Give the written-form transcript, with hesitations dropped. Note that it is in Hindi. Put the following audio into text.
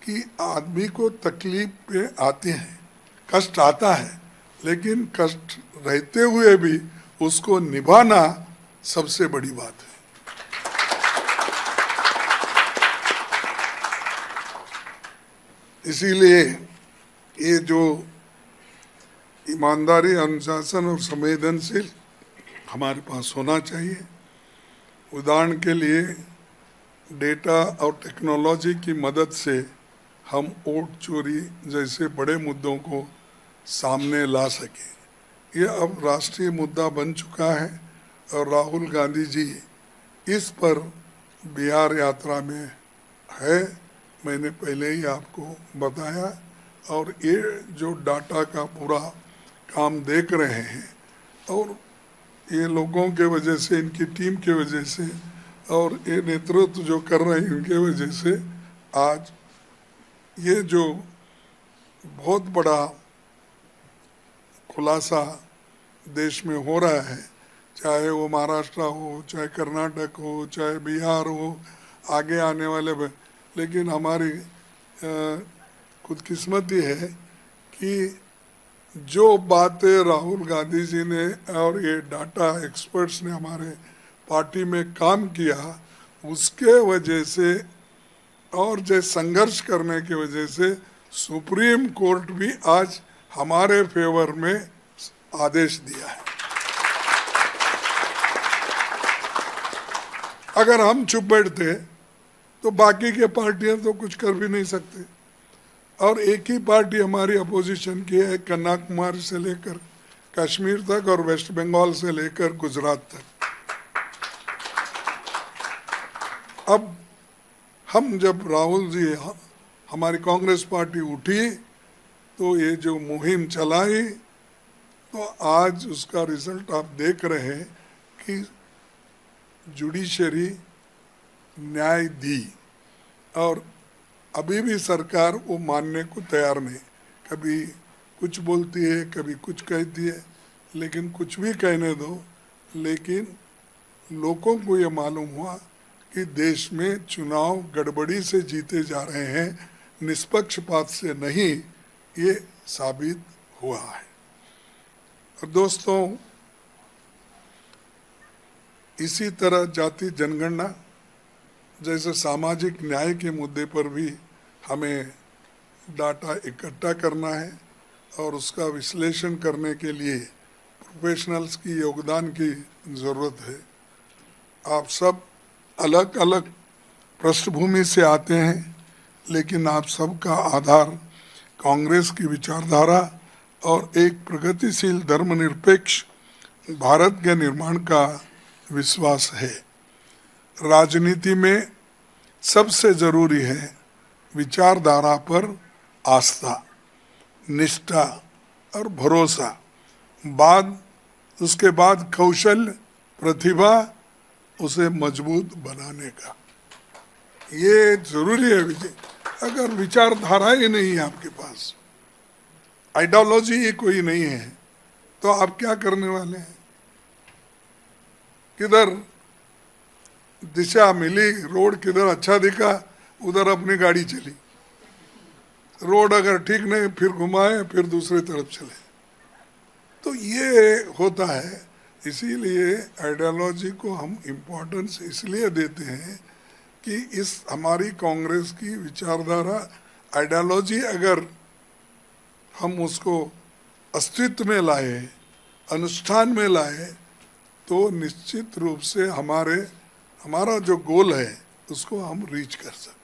कि आदमी को तकलीफ पे आते हैं, कष्ट आता है, लेकिन कष्ट रहते हुए भी उसको निभाना सबसे बड़ी बात है। इसीलिए ये जो ईमानदारी, अनुशासन और संवेदनशील हमारे पास होना चाहिए। उदाहरण के लिए डेटा और टेक्नोलॉजी की मदद से हम वोट चोरी जैसे बड़े मुद्दों को सामने ला सके। ये अब राष्ट्रीय मुद्दा बन चुका है और राहुल गांधी जी इस पर बिहार यात्रा में है, मैंने पहले ही आपको बताया। और ये जो डाटा का पूरा काम देख रहे हैं और ये लोगों के वजह से, इनकी टीम के वजह से और ये नेतृत्व जो कर रहे हैं इनके वजह से आज ये जो बहुत बड़ा खुलासा देश में हो रहा है, चाहे वो महाराष्ट्र हो, चाहे कर्नाटक हो, चाहे बिहार हो, आगे आने वाले, लेकिन हमारी खुदकिस्मती है कि जो बातें राहुल गांधी जी ने और ये डाटा एक्सपर्ट्स ने हमारे पार्टी में काम किया, उसके वजह से और जो संघर्ष करने की वजह से सुप्रीम कोर्ट भी आज हमारे फेवर में आदेश दिया है। अगर हम चुप बैठते तो बाकी के पार्टियां तो कुछ कर भी नहीं सकते। और एक ही पार्टी हमारी अपोजिशन की है, कन्याकुमारी से लेकर कश्मीर तक और वेस्ट बंगाल से लेकर गुजरात तक। अब हम जब राहुल जी, हमारी कांग्रेस पार्टी उठी तो ये जो मुहिम चलाई, तो आज उसका रिजल्ट आप देख रहे हैं कि जुडिशरी न्याय दी और अभी भी सरकार वो मानने को तैयार नहीं। कभी कुछ बोलती है, कभी कुछ कहती है, लेकिन कुछ भी कहने दो, लेकिन लोगों को ये मालूम हुआ कि देश में चुनाव गड़बड़ी से जीते जा रहे हैं, निष्पक्षपात से नहीं, ये साबित हुआ है। और दोस्तों, इसी तरह जाति जनगणना जैसे सामाजिक न्याय के मुद्दे पर भी हमें डाटा इकट्ठा करना है और उसका विश्लेषण करने के लिए प्रोफेशनल्स की योगदान की ज़रूरत है। आप सब अलग अलग पृष्ठभूमि से आते हैं, लेकिन आप सबका आधार कांग्रेस की विचारधारा और एक प्रगतिशील धर्मनिरपेक्ष भारत के निर्माण का विश्वास है। राजनीति में सबसे जरूरी है विचारधारा पर आस्था, निष्ठा और भरोसा, उसके बाद कौशल, प्रतिभा, उसे मजबूत बनाने का, ये जरूरी है। विजय, अगर विचारधारा ही नहीं है आपके पास, आइडियोलॉजी ही कोई नहीं है, तो आप क्या करने वाले हैं? किधर दिशा मिली, रोड किधर अच्छा दिखा उधर अपनी गाड़ी चली, रोड अगर ठीक नहीं फिर घुमाए, फिर दूसरी तरफ चले। तो ये होता है। इसीलिए आइडियोलॉजी को हम इम्पोर्टेंस इसलिए देते हैं कि इस हमारी कांग्रेस की विचारधारा, आइडियोलॉजी अगर हम उसको अस्तित्व में लाए, अनुष्ठान में लाए, तो निश्चित रूप से हमारा जो गोल है उसको हम रीच कर सकते हैं।